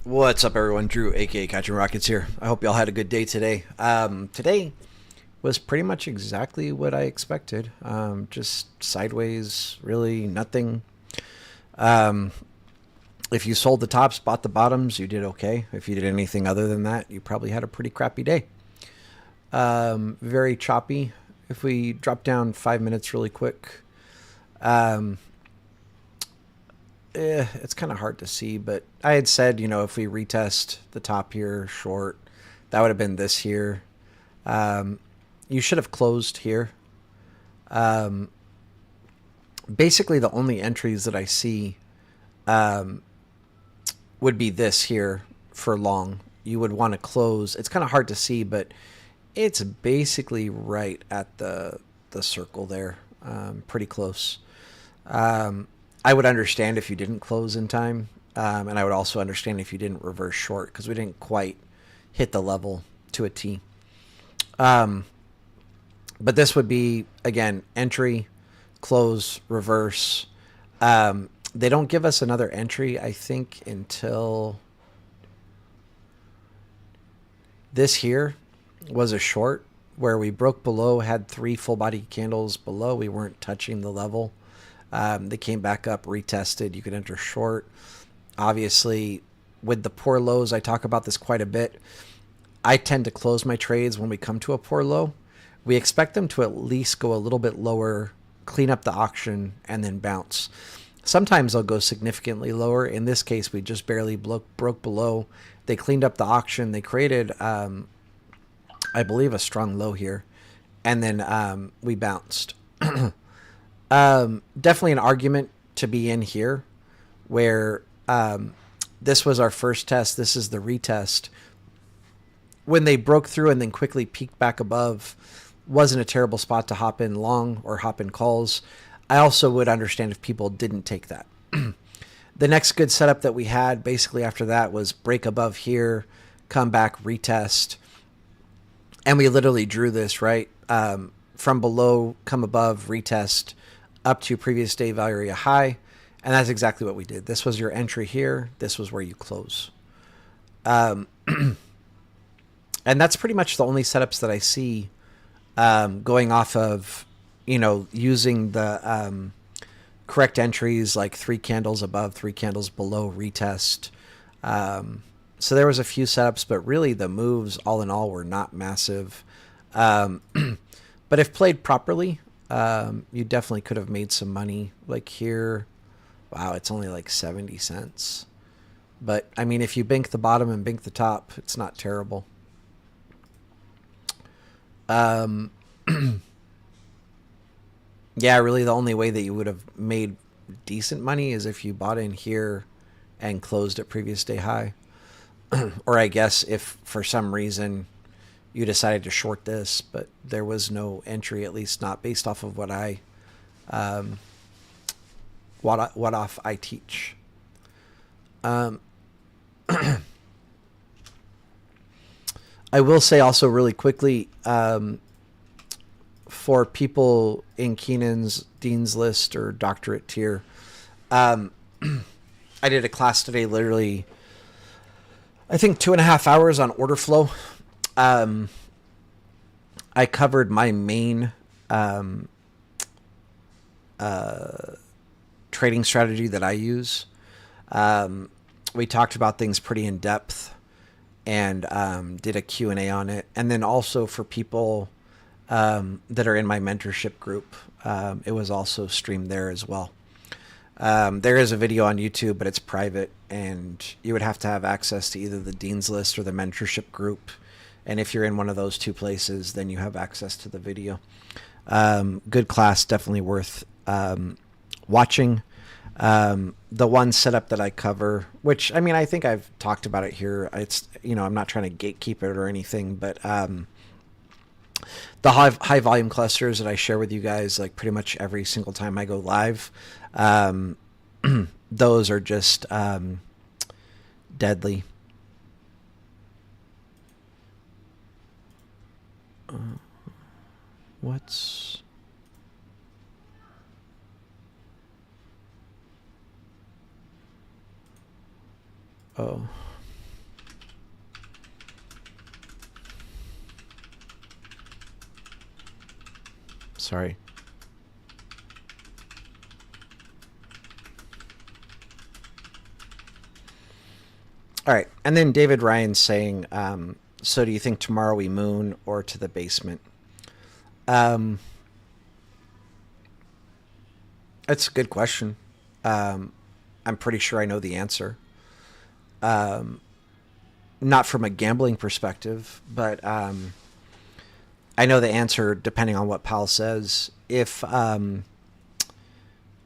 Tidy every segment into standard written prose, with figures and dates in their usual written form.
What's up, everyone? Drew, aka Catching Rockets here. I hope y'all had a good day today. Today was pretty much exactly what I expected. Just sideways, really nothing. Um, if you sold the tops, bought the bottoms, you did okay. If you did anything other than that, you probably had a pretty crappy day. Very choppy. If we drop down 5 minutes really quick, um, it's kind of hard to see, but I had said, if we retest the top here short, that would have been this here. Um, you should have closed here. Um, Basically, the only entries that I see um, would be this here for long. You would want to close. It's kind of hard to see, but it's basically right at the circle there, pretty close. Um, I would understand if you didn't close in time, and I would also understand if you didn't reverse short because we didn't quite hit the level to a T. Um, but this would be again entry, close, reverse. They don't give us another entry, I think, until this here was a short where we broke below, had three full body candles below. We weren't touching the level. They came back up, retested. You could enter short. Obviously, with the poor lows, I talk about this quite a bit. I tend to close my trades when we come to a poor low. We expect them to at least go a little bit lower, clean up the auction, and then bounce. Sometimes they'll go significantly lower. In this case, we just barely broke below. They cleaned up the auction. They created, I believe, a strong low here, and then we bounced. Definitely an argument to be in here where this was our first test. This is the retest. When they broke through and then quickly peaked back above, wasn't a terrible spot to hop in long or hop in calls. I also would understand if people didn't take that. The next good setup that we had basically after that was break above here, come back, retest. And we literally drew this, right? From below, come above, retest, up to previous day value area high. And that's exactly what we did. This was your entry here. This was where you close. Um, and that's pretty much the only setups that I see going off of, using the correct entries like three candles above, three candles below, retest. So there was a few setups, but really the moves all in all were not massive. Um, but if played properly, you definitely could have made some money. Like here, wow, it's only like 70 cents. But I mean, if you bink the bottom and bink the top, it's not terrible. Um, yeah, really the only way that you would have made decent money is if you bought in here and closed at previous day high. Or I guess if for some reason you decided to short this, but there was no entry, at least not based off of um, what off I teach. Um, I will say also really quickly, for people in Keenan's Dean's List or doctorate tier, um, I did a class today, literally, I think 2.5 hours on order flow. Um, I covered my main um, uh, trading strategy that I use. Um, we talked about things pretty in depth and did a Q&A on it. And then also for people that are in my mentorship group, it was also streamed there as well. There is a video on YouTube, but it's private, and you would have to have access to either the Dean's List or the mentorship group. And if you're in one of those two places, then you have access to the video. Good class, definitely worth watching. The one setup that I cover, which I mean, I think I've talked about it here. It's, I'm not trying to gatekeep it or anything, but the high volume clusters that I share with you guys, like pretty much every single time I go live, um, those are just deadly. What's oh Sorry. All right. And then David Ryan saying, so do you think tomorrow we moon or to the basement? Um, that's a good question. Um, I'm pretty sure I know the answer. Um, Not from a gambling perspective, but I know the answer depending on what Powell says. If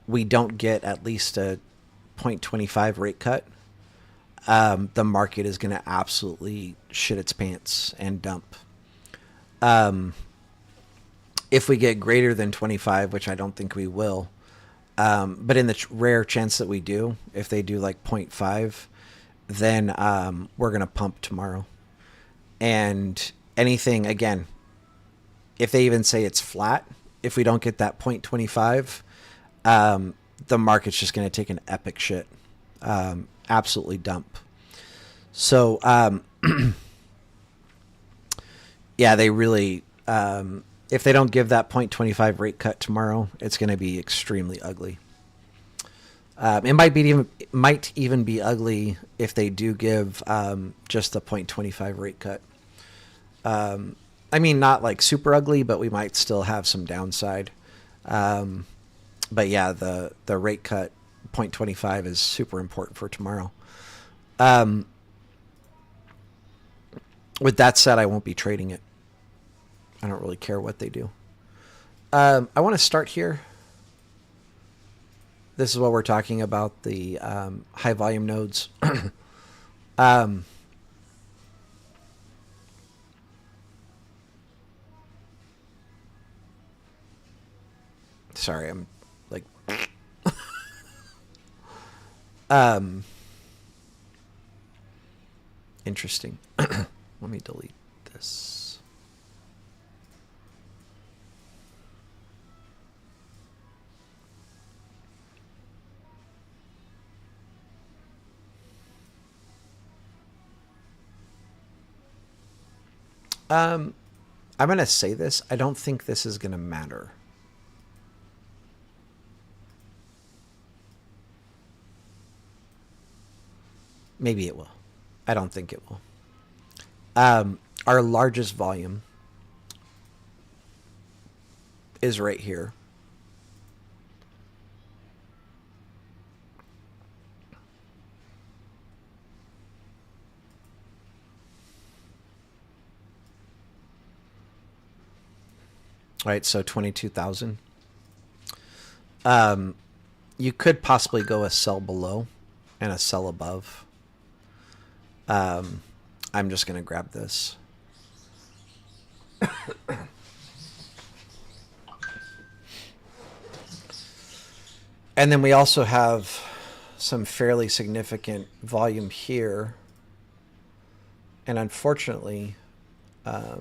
we don't get at least a 0.25 rate cut, the market is going to absolutely shit its pants and dump. Um, if we get greater than 25, which I don't think we will, but in the rare chance that we do, if they do like 0.5, then we're going to pump tomorrow. And anything, again, if they even say it's flat, if we don't get that 0.25, the market's just going to take an epic shit. Absolutely dump. So, yeah, they really, if they don't give that 0.25 rate cut tomorrow, it's going to be extremely ugly. It might even be ugly if they do give just the 0.25 rate cut. I mean, not like super ugly, but we might still have some downside. But yeah, the rate cut 0.25 is super important for tomorrow. With that said, I won't be trading it. I don't really care what they do. I want to start here. This is what we're talking about, the high volume nodes. um, sorry, I'm like... interesting. Let me delete this. I'm going to say this. I don't think this is going to matter. Maybe it will. I don't think it will. Our largest volume is right here. All right, so 22,000. You could possibly go a sell below and a sell above. I'm just going to grab this. And then we also have some fairly significant volume here. And unfortunately, I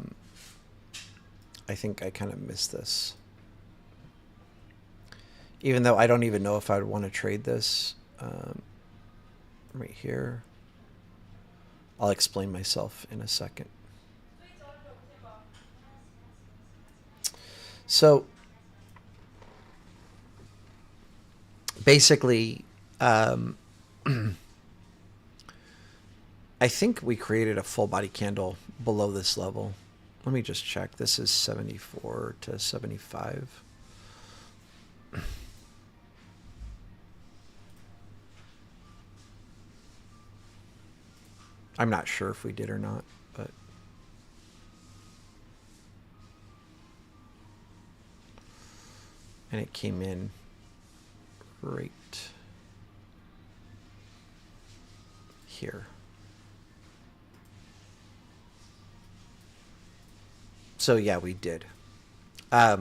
think I kind of missed this. Even though I don't even know if I would want to trade this right here. I'll explain myself in a second. So basically, I think we created a full body candle below this level. Let me just check. This is 74 to 75. I'm not sure if we did or not, but and it came in right here. So yeah, we did. I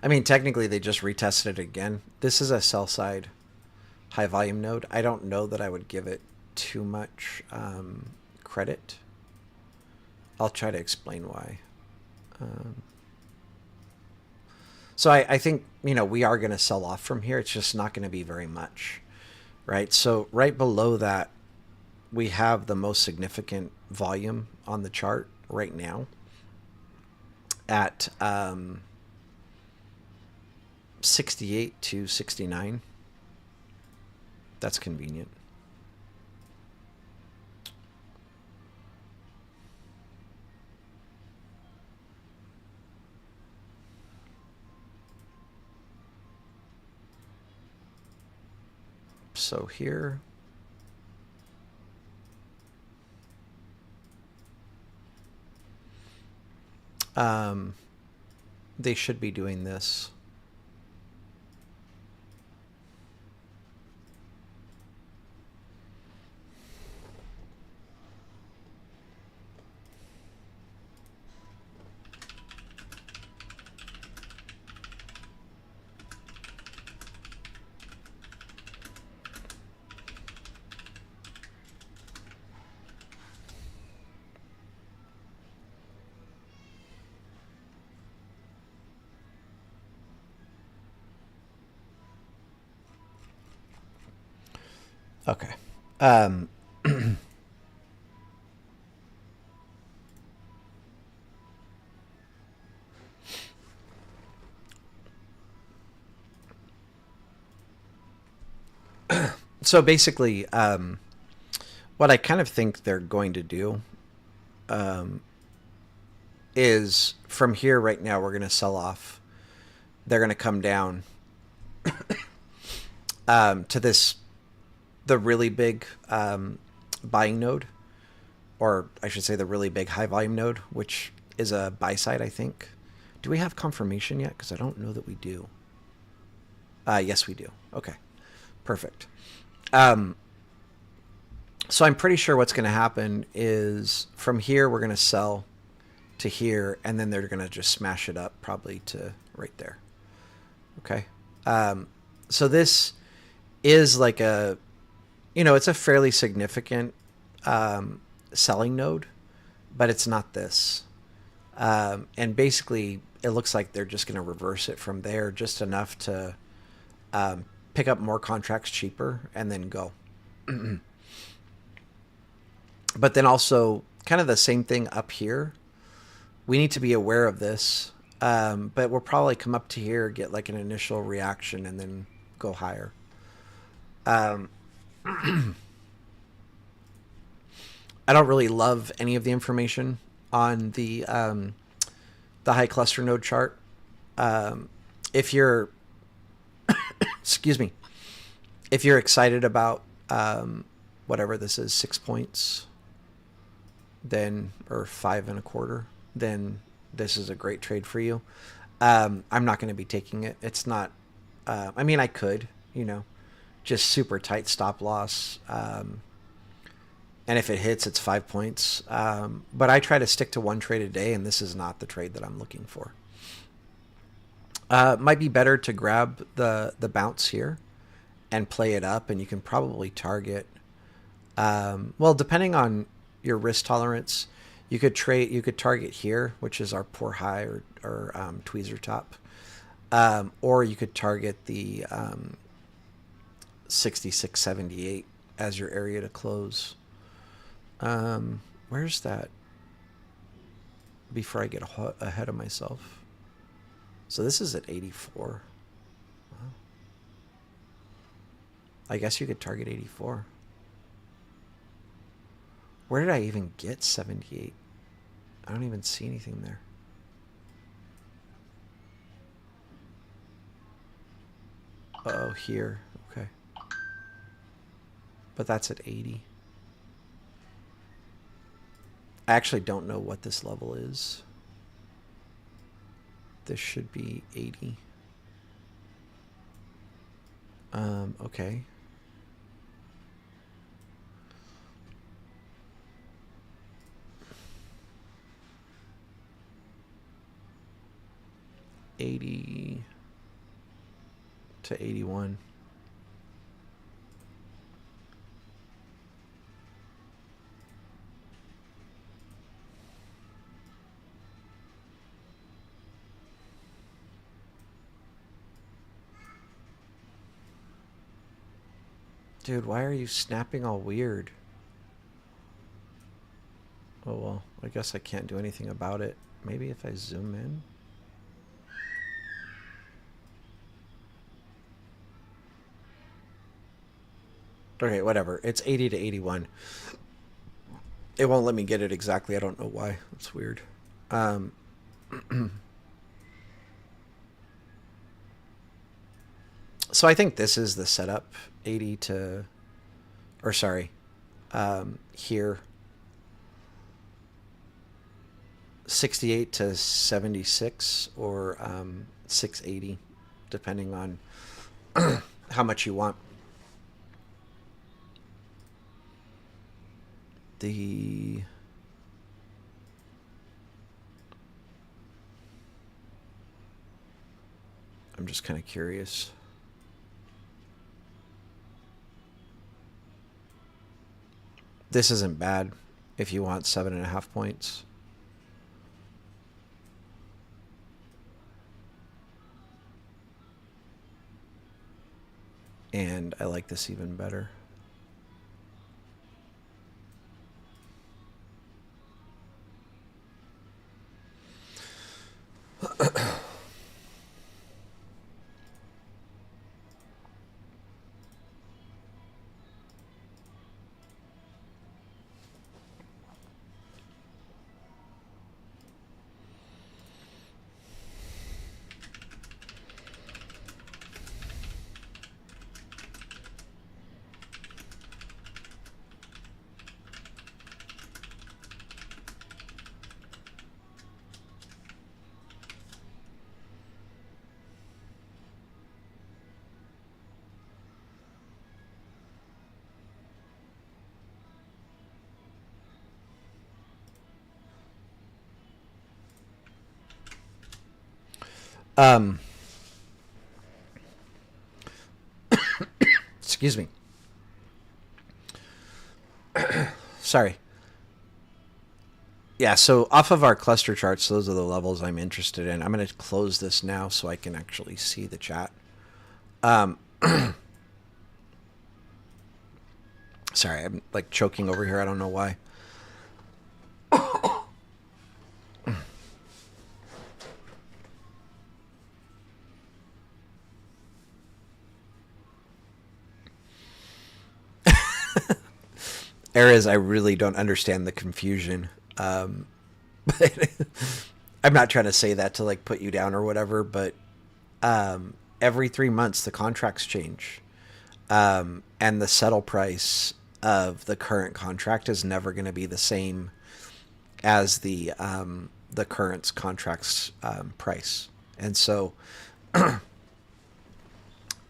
mean, technically they just retested it again. This is a sell side high volume node. I don't know that I would give it too much credit. I'll try to explain why. So I think, we are going to sell off from here. It's just not going to be very much, right? So right below that, we have the most significant volume on the chart right now. at 68 to 69. That's convenient. So here, they should be doing this. Okay. Um, so basically, what I kind of think they're going to do is from here right now, we're going to sell off. They're going to come down to this, the really big buying node, or I should say the really big high volume node, which is a buy side, I think. Do we have confirmation yet? Because I don't know that we do. Yes, we do. Okay, perfect. Um, so I'm pretty sure what's going to happen is from here we're going to sell to here, and then they're going to just smash it up probably to right there. Okay. So this is like a, it's a fairly significant selling node, but it's not this. And basically, it looks like they're just going to reverse it from there just enough to pick up more contracts cheaper and then go. But then also, kind of the same thing up here. We need to be aware of this, but we'll probably come up to here, get like an initial reaction, and then go higher. Um, I don't really love any of the information on the high cluster node chart. If you're, excuse me, if you're excited about whatever this is, 6 points, then or 5.25, then this is a great trade for you. I'm not going to be taking it. It's not. I mean, I could, just super tight stop loss. And if it hits, it's 5 points. But I try to stick to one trade a day, and this is not the trade that I'm looking for. Might be better to grab the bounce here and play it up, and you can probably target. Well, depending on your risk tolerance, you could target here, which is our poor high or tweezer top, or you could target the 66.78 as your area to close. Where's that? Before I get ahead of myself. So this is at 84. Wow. I guess you could target 84. Where did I even get 78? I don't even see anything there. Oh, here. Okay. But that's at 80. I actually don't know what this level is. This should be 80. Okay. $80 to $81. Dude, why are you snapping all weird? Oh well, I guess I can't do anything about it. Maybe if I zoom in. Okay, whatever. It's 80 to 81. It won't let me get it exactly. I don't know why. It's weird. Um, so I think this is the setup. 80 to, or sorry, here 68 to 76 or 680, depending on how much you want. The I'm just kind of curious. This isn't bad if you want 7.5 points. And I like this even better. Um, excuse me. Sorry. Yeah, so off of our cluster charts, those are the levels I'm interested in. I'm going to close this now so I can actually see the chat. Sorry, I'm like choking over here. I don't know why. Erez, I really don't understand the confusion. But I'm not trying to say that to like put you down or whatever, but every 3 months the contracts change. And the settle price of the current contract is never going to be the same as the current contract's price. And so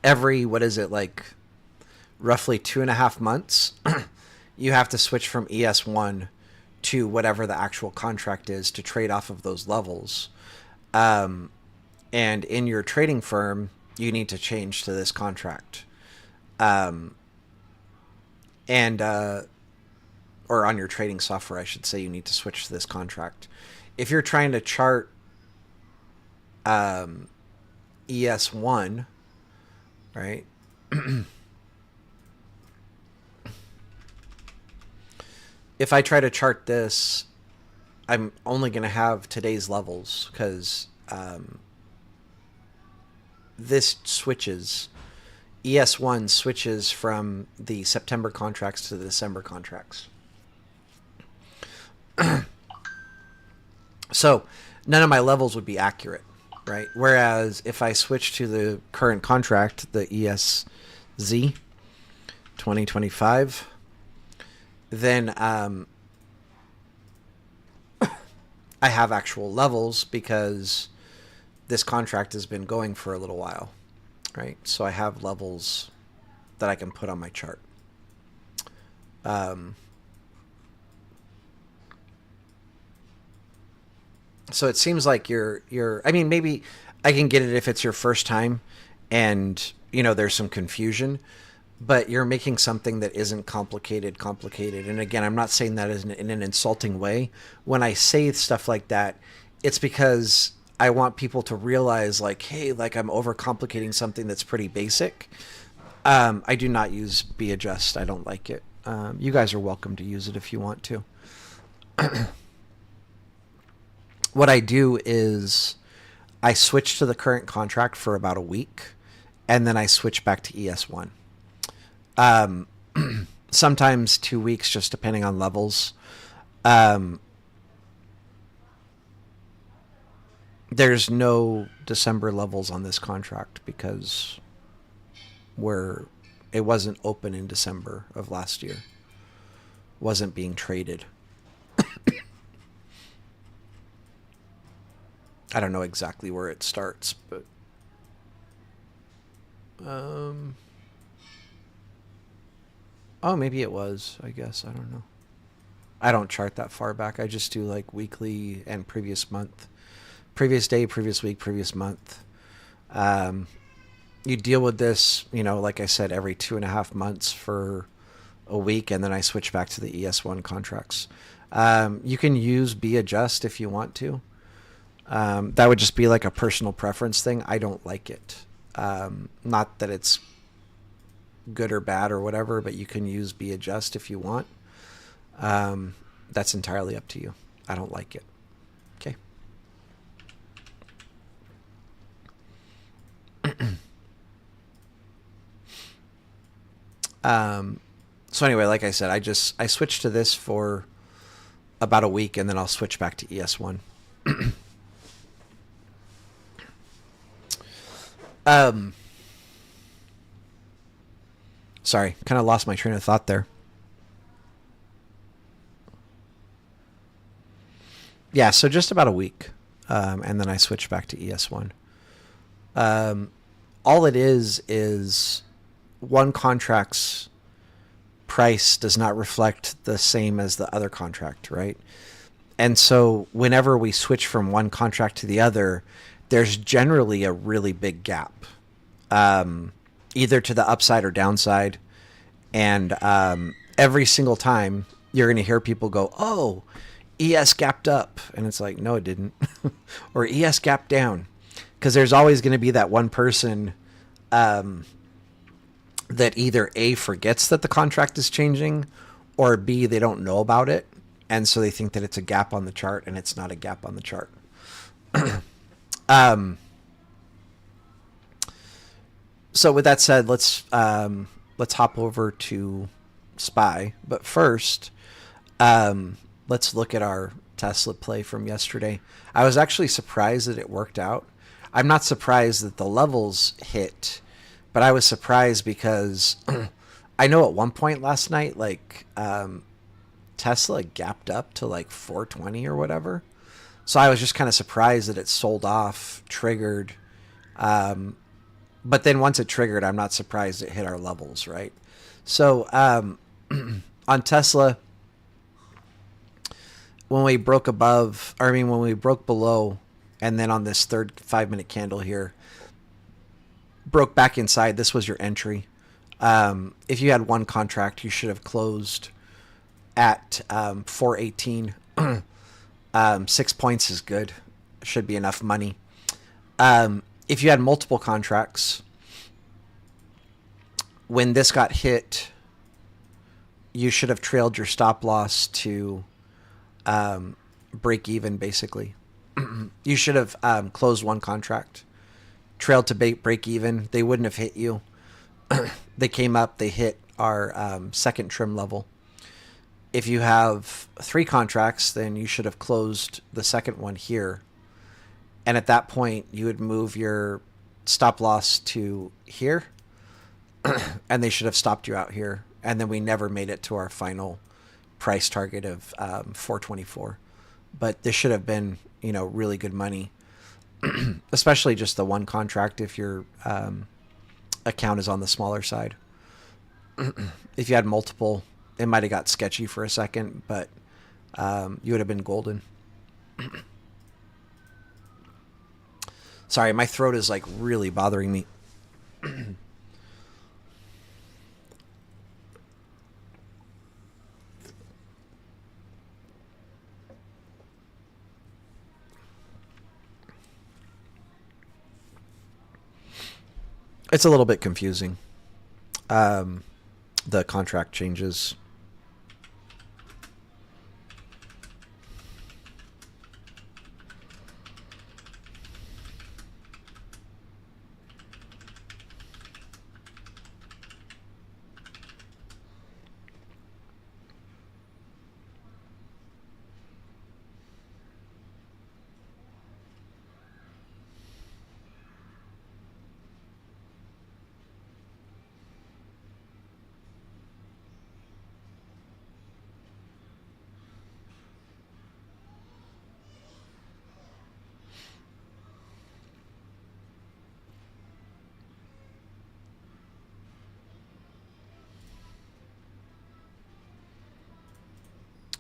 every, what is it, like roughly 2.5 months, you have to switch from ES1 to whatever the actual contract is to trade off of those levels. And in your trading firm, you need to change to this contract. Or on your trading software, I should say, you need to switch to this contract. If you're trying to chart ES1, right? If I try to chart this, I'm only going to have today's levels because this switches. ES1 switches from the September contracts to the December contracts. So none of my levels would be accurate, right? Whereas if I switch to the current contract, the ESZ 2025, then I have actual levels because this contract has been going for a little while, right? So I have levels that I can put on my chart. So it seems like you're I mean, maybe I can get it if it's your first time and, you know, there's some confusion, but you're making something that isn't complicated. And again, I'm not saying that in an insulting way. When I say stuff like that, it's because I want people to realize, like, hey, like, I'm overcomplicating something that's pretty basic. I do not use Be Adjust. I don't like it. You guys are welcome to use it if you want to. what I do is I switch to the current contract for about a week, and then I switch back to ES1. Um, Sometimes 2 weeks, just depending on levels. Um, there's no December levels on this contract because it wasn't open in December of last year. Wasn't being traded. I don't know exactly where it starts, but oh, maybe it was. I guess I don't know. I don't chart that far back. I just do like weekly and previous month, previous day, previous week, previous month. Um, you deal with this, like I said, every 2.5 months for a week, and then I switch back to the ES1 contracts. You can use B adjust if you want to. That would just be like a personal preference thing. I don't like it. Not that it's good or bad or whatever, but you can use B adjust if you want. That's entirely up to you. I don't like it. Okay. So anyway, like I said, I switched to this for about a week, and then I'll switch back to ES1. Sorry, kind of lost my train of thought there. Yeah, so just about a week, and then I switch back to ES1. All it is one contract's price does not reflect the same as the other contract, right? And so whenever we switch from one contract to the other, there's generally a really big gap, either to the upside or downside. And every single time you're going to hear people go, oh, ES gapped up. And it's like, no, it didn't. Or ES gapped down. Because there's always going to be that one person that either A, forgets that the contract is changing, or B, they don't know about it. And so they think that it's a gap on the chart, and it's not a gap on the chart. So with that said, let's hop over to SPY. But first, let's look at our Tesla play from yesterday. I was actually surprised that it worked out. I'm not surprised that the levels hit, but I was surprised because I know at one point last night, like Tesla gapped up to like 420 or whatever. So I was just kind of surprised that it sold off, triggered. But then once it triggered, I'm not surprised it hit our levels, right? So on Tesla, when we broke when we broke below, and then on this third 5-minute candle here, broke back inside, this was your entry. If you had one contract, you should have closed at 418. 6 points is good. Should be enough money. If you had multiple contracts, when this got hit, you should have trailed your stop loss to break even, basically. You should have closed one contract, trailed to break even. They wouldn't have hit you. They came up, they hit our second trim level. If you have 3 contracts, then you should have closed the second one here. And at that point, you would move your stop loss to here, and they should have stopped you out here. And then we never made it to our final price target of 424. But this should have been, really good money, especially just the one contract if your account is on the smaller side. If you had multiple, it might have got sketchy for a second, but you would have been golden. Sorry, my throat is like really bothering me. It's a little bit confusing. The contract changes.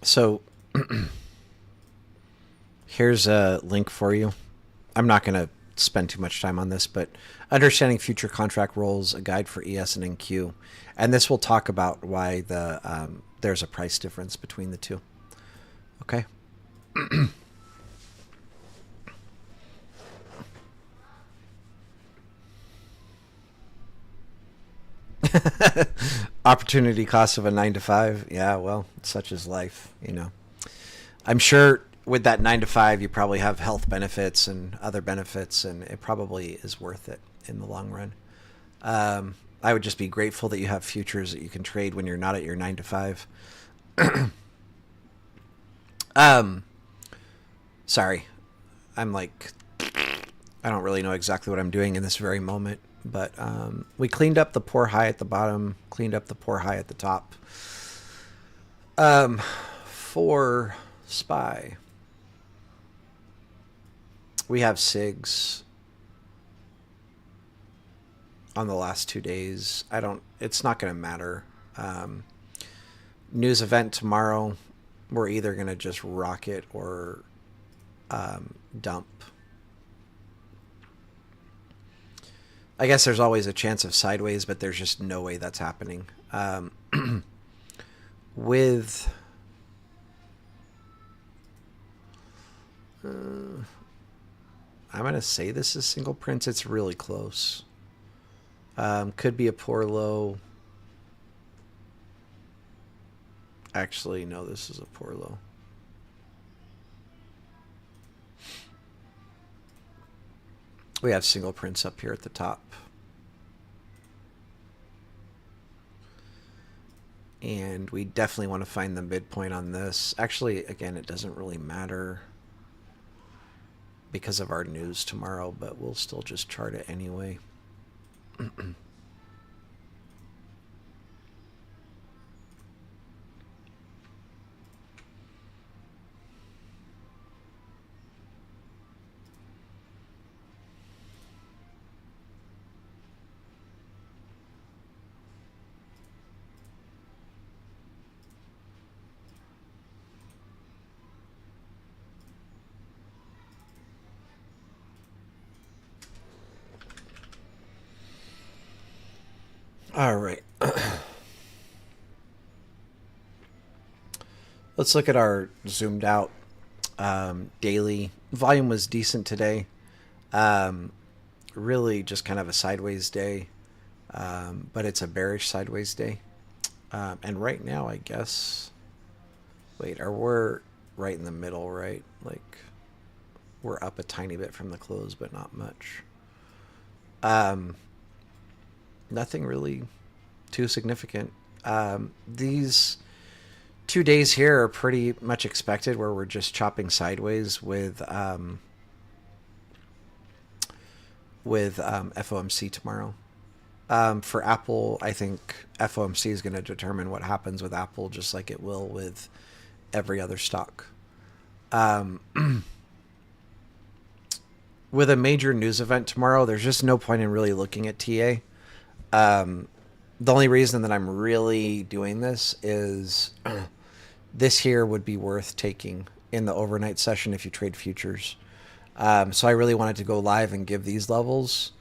So here's a link for you. I'm not going to spend too much time on this, but Understanding Future Contract Roles, a guide for ES and NQ. And this will talk about why there's a price difference between the two. Okay. Opportunity cost of a 9 to 5. Yeah, well, such is life, you know. I'm sure with that 9 to 5, you probably have health benefits and other benefits, and it probably is worth it in the long run. I would just be grateful that you have futures that you can trade when you're not at your 9 to 5. um, Sorry, I'm like, I don't really know exactly what I'm doing in this very moment, but we cleaned up the poor high at the bottom, cleaned up the poor high at the top. For SPY, we have SIGs on the last 2 days. It's not going to matter. News event tomorrow, we're either going to just rock it or dump. I guess there's always a chance of sideways, but there's just no way that's happening. With I'm going to say this is single prints. It's really close. Could be a poor low. Actually, no, this is a poor low. We have single prints up here at the top. And we definitely want to find the midpoint on this. Actually, again, it doesn't really matter because of our news tomorrow, but we'll still just chart it anyway. All right. Let's look at our zoomed out daily. Volume was decent today. Really just kind of a sideways day, but it's a bearish sideways day. And right now, I guess, wait, we're right in the middle, right? Like, we're up a tiny bit from the close, but not much. Nothing really too significant. These 2 days here are pretty much expected, where we're just chopping sideways with FOMC tomorrow. For Apple, I think FOMC is going to determine what happens with Apple, just like it will with every other stock. With a major news event tomorrow, there's just no point in really looking at TA. The only reason that I'm really doing this is this here would be worth taking in the overnight session if you trade futures. So I really wanted to go live and give these levels.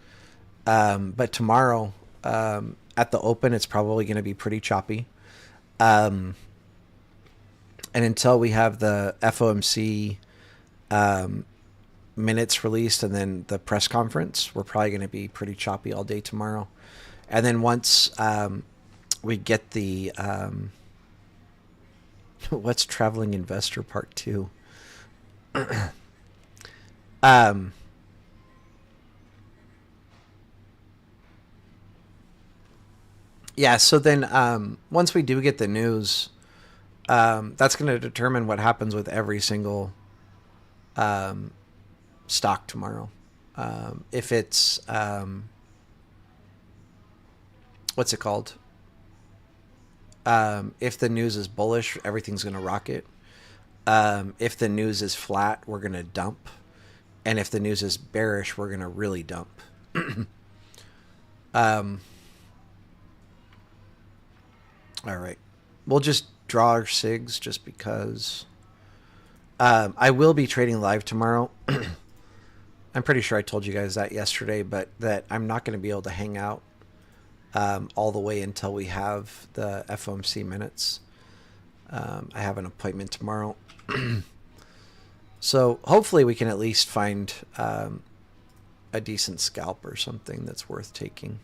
But tomorrow, at the open, it's probably going to be pretty choppy. And until we have the FOMC minutes released and then the press conference, we're probably going to be pretty choppy all day tomorrow. And then once we get the what's Traveling Investor Part 2? Yeah, so then once we do get the news, that's going to determine what happens with every single stock tomorrow. If it's what's it called? If the news is bullish, everything's going to rocket. If the news is flat, we're going to dump. And if the news is bearish, we're going to really dump. All right. We'll just draw our SIGs just because. I will be trading live tomorrow. I'm pretty sure I told you guys that yesterday, but that I'm not going to be able to hang out all the way until we have the FOMC minutes. I have an appointment tomorrow. So hopefully we can at least find a decent scalp or something that's worth taking.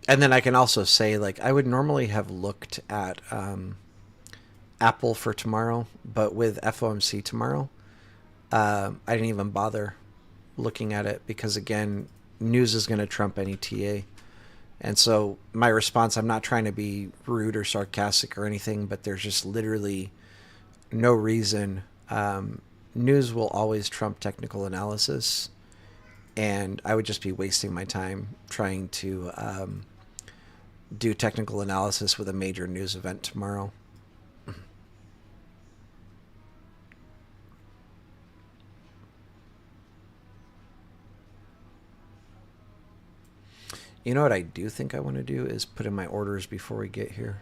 And then I can also say, like, I would normally have looked at Apple for tomorrow, but with FOMC tomorrow, I didn't even bother looking at it because, again, news is going to trump any TA. And so my response, I'm not trying to be rude or sarcastic or anything, but there's just literally no reason. News will always trump technical analysis, and I would just be wasting my time trying to do technical analysis with a major news event tomorrow. You know what I do think I want to do is put in my orders before we get here.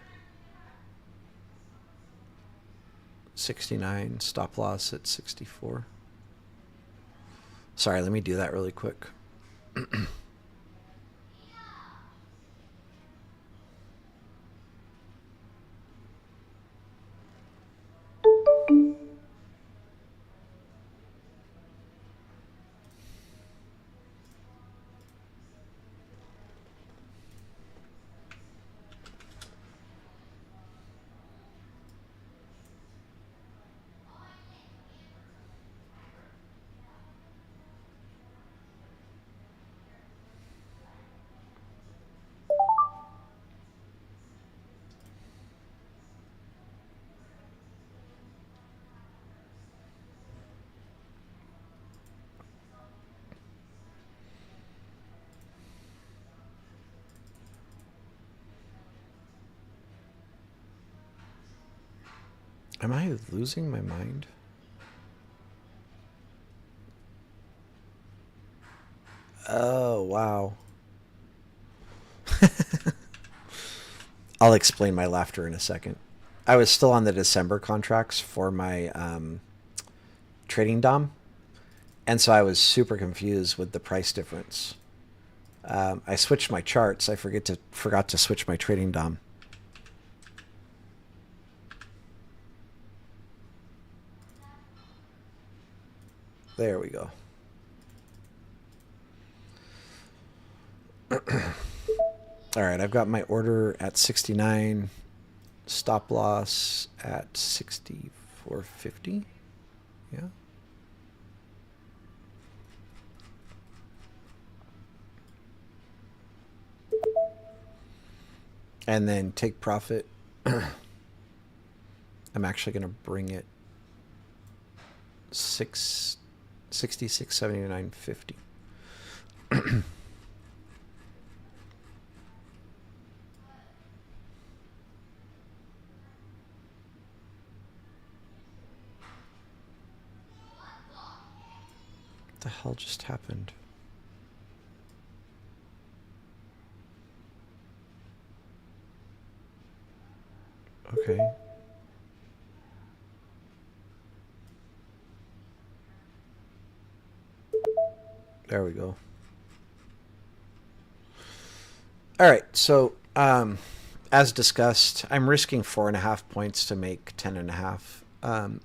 69, stop loss at 64. Sorry, let me do that really quick. Am I losing my mind? Oh, wow. I'll explain my laughter in a second. I was still on the December contracts for my trading DOM, and so I was super confused with the price difference. I switched my charts. I forgot to switch my trading DOM. There we go. All right, I've got my order at 69, stop loss at 64.50. Yeah. And then take profit. I'm actually going to bring it 66.79.50. What the hell just happened? Okay. There we go. All right, so as discussed, I'm risking 4.5 points to make 10.5.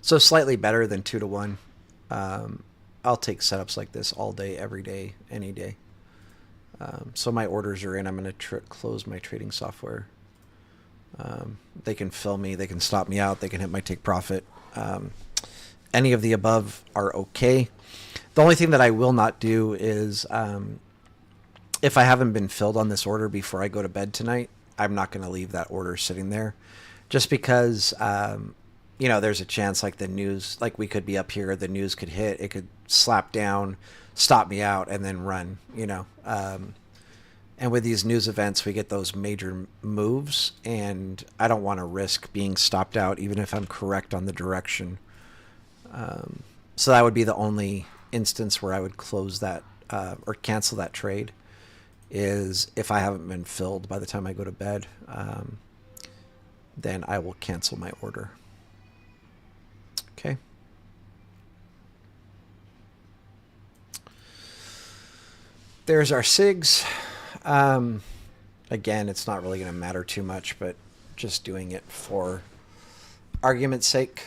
So slightly better than 2-1. I'll take setups like this all day, every day, any day. So my orders are in. I'm going to close my trading software. They can fill me. They can stop me out. They can hit my take profit. Any of the above are okay. The only thing that I will not do is if I haven't been filled on this order before I go to bed tonight, I'm not going to leave that order sitting there. Just because, there's a chance like the news, like we could be up here, the news could hit, it could slap down, stop me out, and then run, and with these news events, we get those major moves, and I don't want to risk being stopped out, even if I'm correct on the direction. So that would be the only instance where I would close that or cancel that trade, is if I haven't been filled by the time I go to bed. Then I will cancel my order. Okay. There's our SIGs. Again, it's not really going to matter too much, but just doing it for argument's sake.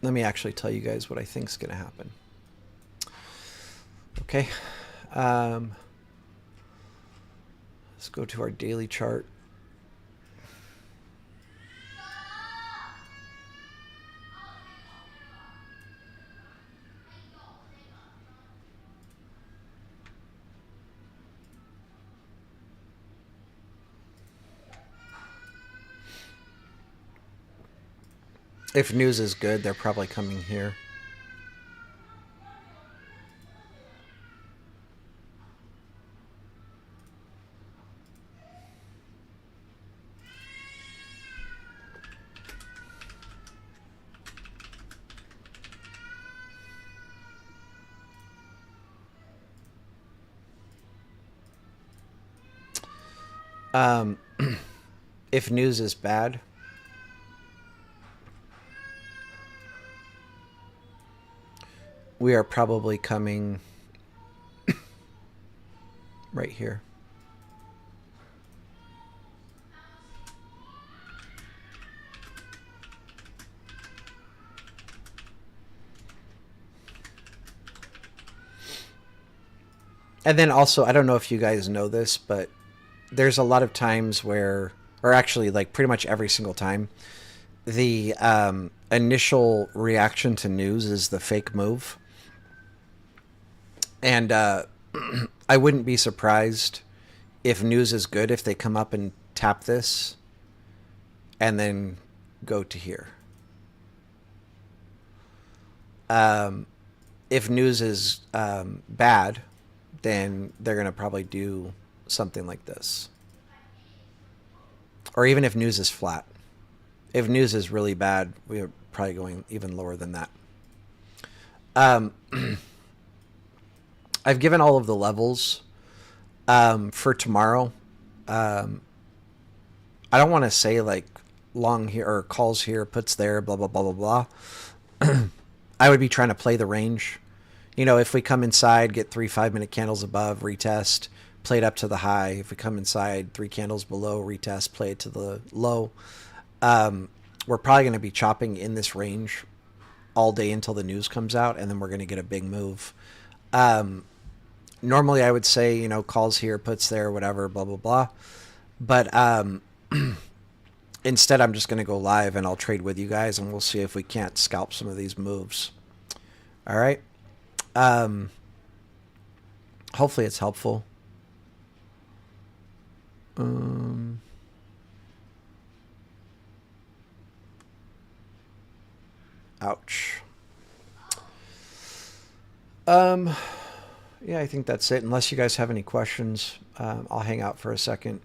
Let me actually tell you guys what I think is going to happen. Okay. Let's go to our daily chart. If news is good, they're probably coming here. If news is bad, we are probably coming right here. And then also, I don't know if you guys know this, but there's a lot of times where, or actually like pretty much every single time, the initial reaction to news is the fake move. And I wouldn't be surprised if news is good if they come up and tap this and then go to here. If news is bad, then they're going to probably do something like this. Or even if news is flat. If news is really bad, we're probably going even lower than that. I've given all of the levels for tomorrow. I don't want to say like long here or calls here, puts there, blah, blah, blah, blah, blah. I would be trying to play the range. You know, if we come inside, get 3 5-minute candles above, retest, play it up to the high. If we come inside, 3 candles below, retest, play it to the low. We're probably going to be chopping in this range all day until the news comes out, and then we're going to get a big move. Normally, I would say, you know, calls here, puts there, whatever, blah, blah, blah. But instead, I'm just going to go live, and I'll trade with you guys, and we'll see if we can't scalp some of these moves. All right? Hopefully it's helpful. Ouch. Yeah, I think that's it. Unless you guys have any questions, I'll hang out for a second.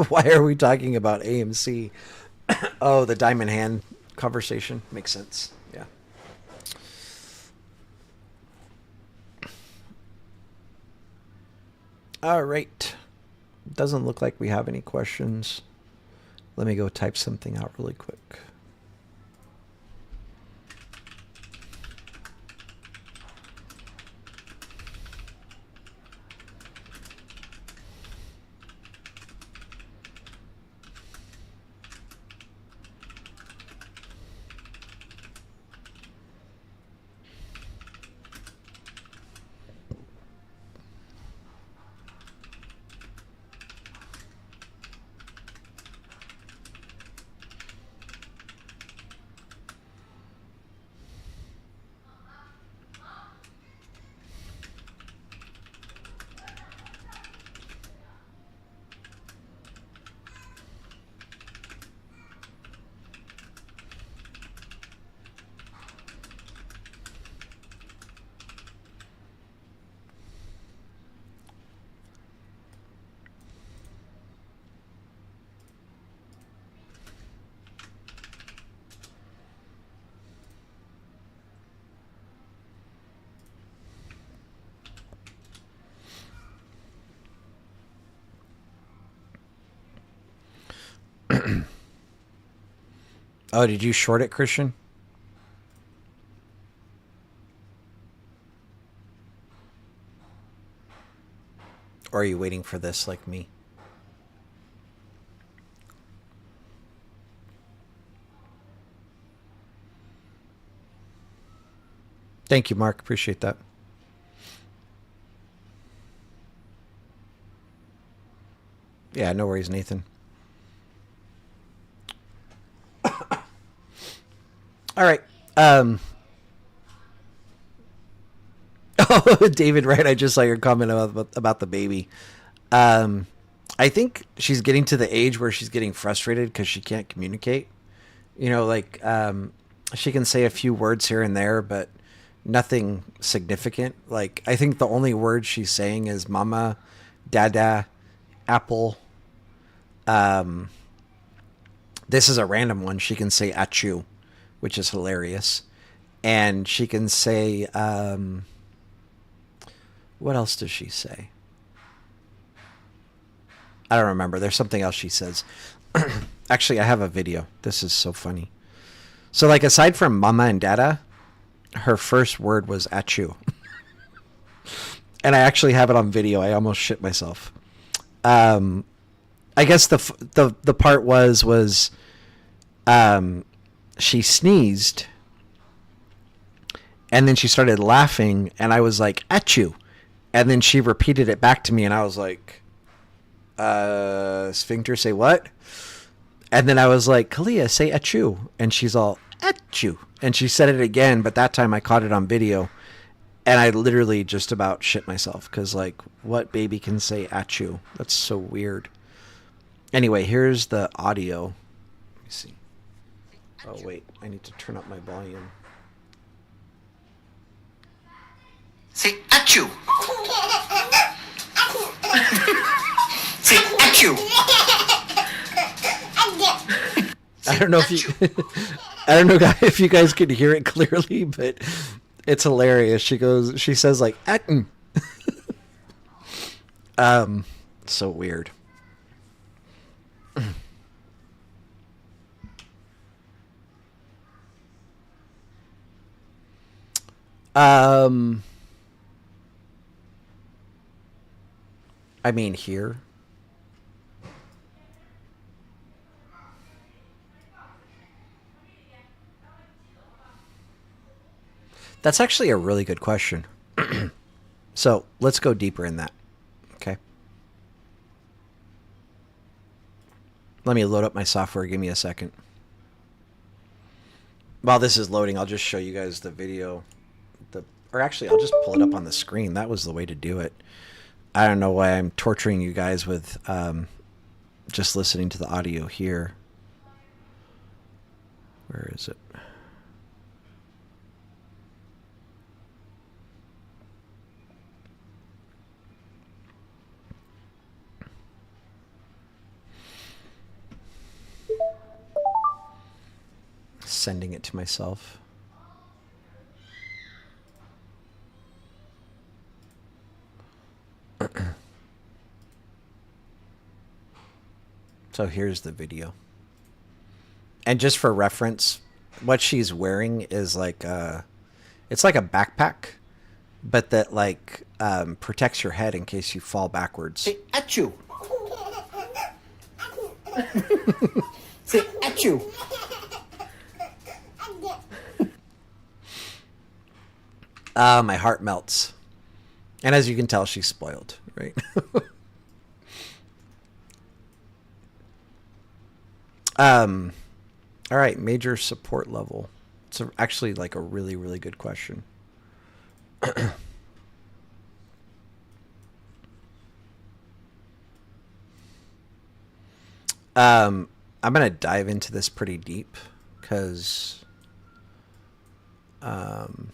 Why are we talking about AMC? Oh, the diamond hand conversation. Makes sense. Yeah. All right. Doesn't look like we have any questions. Let me go type something out really quick. Oh, did you short it, Christian? Or are you waiting for this like me? Thank you, Mark. Appreciate that. Yeah, no worries, Nathan. All right. Um, oh, David, right? I just saw your comment about the baby. Um, I think she's getting to the age where she's getting frustrated because she can't communicate. You know, like she can say a few words here and there, but nothing significant. Like I think the only word she's saying is "mama," "dada," "apple." Um, this is a random one. She can say "achu," which is hilarious, and she can say what else does she say? I don't remember. There's something else she says. Actually, I have a video. This is so funny. So, like, aside from mama and dada, her first word was "achu," and I actually have it on video. I almost shit myself. Um, I guess the part was um, she sneezed, and then she started laughing, and I was like "achu," and then she repeated it back to me, and I was like, "Sphincter, say what?" And then I was like, "Kalia, say "achu," and she's all "achu," and she said it again, but that time I caught it on video, and I literally just about shit myself because, like, what baby can say "achu"? That's so weird. Anyway, here's the audio. Let me see. Oh wait, I need to turn up my volume. Say "achu." Say "achu." I don't know if you, I don't know if you guys can hear it clearly, but it's hilarious. She says like "atten." So weird. Um, I mean here. That's actually a really good question. So let's go deeper in that. Okay. Let me load up my software. Give me a second. While this is loading, I'll just show you guys the video. Or actually, I'll just pull it up on the screen. That was the way to do it. I don't know why I'm torturing you guys with just listening to the audio here. Where is it? Sending it to myself. So here's the video. And just for reference, what she's wearing is like it's like a backpack, but that like protects your head in case you fall backwards. Say "achu." Say "achu." My heart melts. And as you can tell, she's spoiled, right? All right, major support level. It's actually like a really, really good question. I'm gonna dive into this pretty deep because um,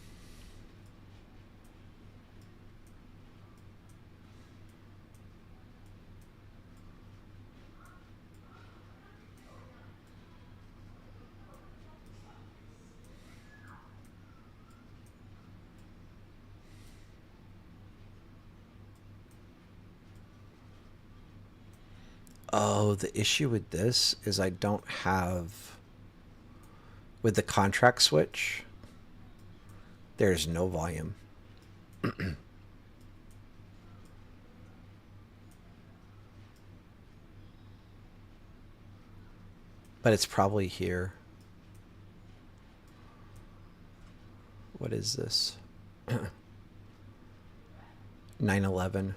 oh, the issue with this is I don't have with the contract switch, there's no volume. But it's probably here. What is this? 911.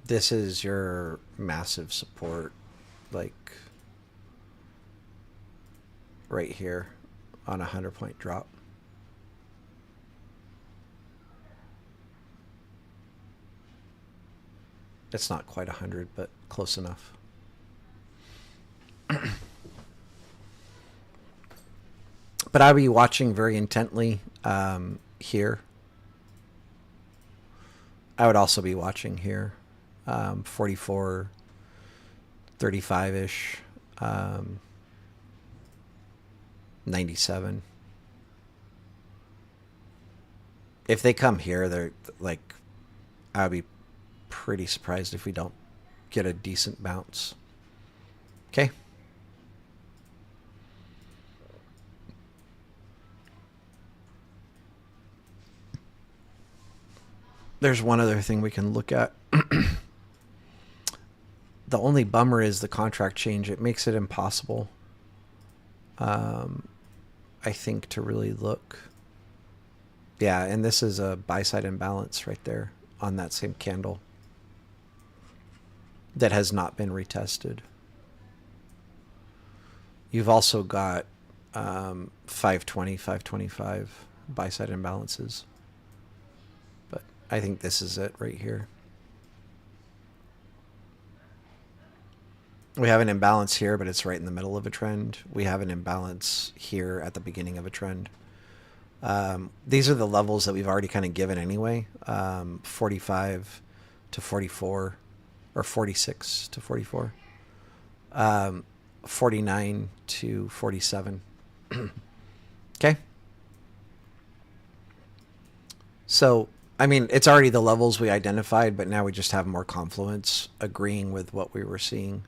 This is your massive support, like right here on a 100-point drop. It's not quite 100, but close enough. But I'll be watching very intently here. I would also be watching here. 44, 35-ish, 97. If they come here, they're like, I'd be pretty surprised if we don't get a decent bounce. Okay. There's one other thing we can look at. The only bummer is the contract change. It makes it impossible, I think, to really look. Yeah, and this is a buy-side imbalance right there on that same candle that has not been retested. You've also got 520, 525 buy-side imbalances. But I think this is it right here. We have an imbalance here, but it's right in the middle of a trend. We have an imbalance here at the beginning of a trend. These are the levels that we've already kind of given anyway. 45 to 44, or 46 to 44. 49 to 47. Okay. So, I mean, it's already the levels we identified, but now we just have more confluence agreeing with what we were seeing.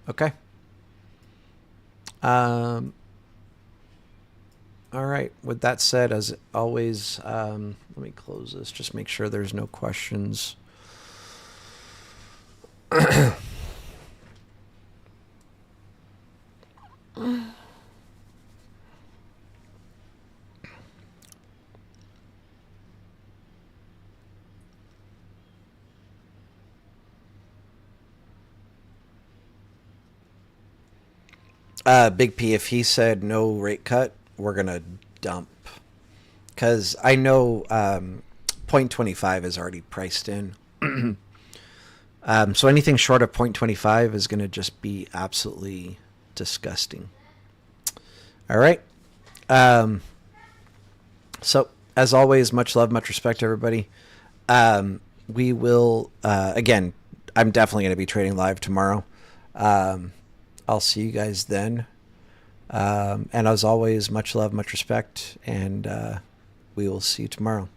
Okay. All right. With that said, as always, let me close this. Just make sure there's no questions. Big P, if he said no rate cut, we're going to dump. Because I know 0.25 is already priced in. So anything short of 0.25 is going to just be absolutely disgusting. All right. So, as always, much love, much respect, everybody. We will, again, I'm definitely going to be trading live tomorrow. I'll see you guys then. And as always, much love, much respect, and we will see you tomorrow.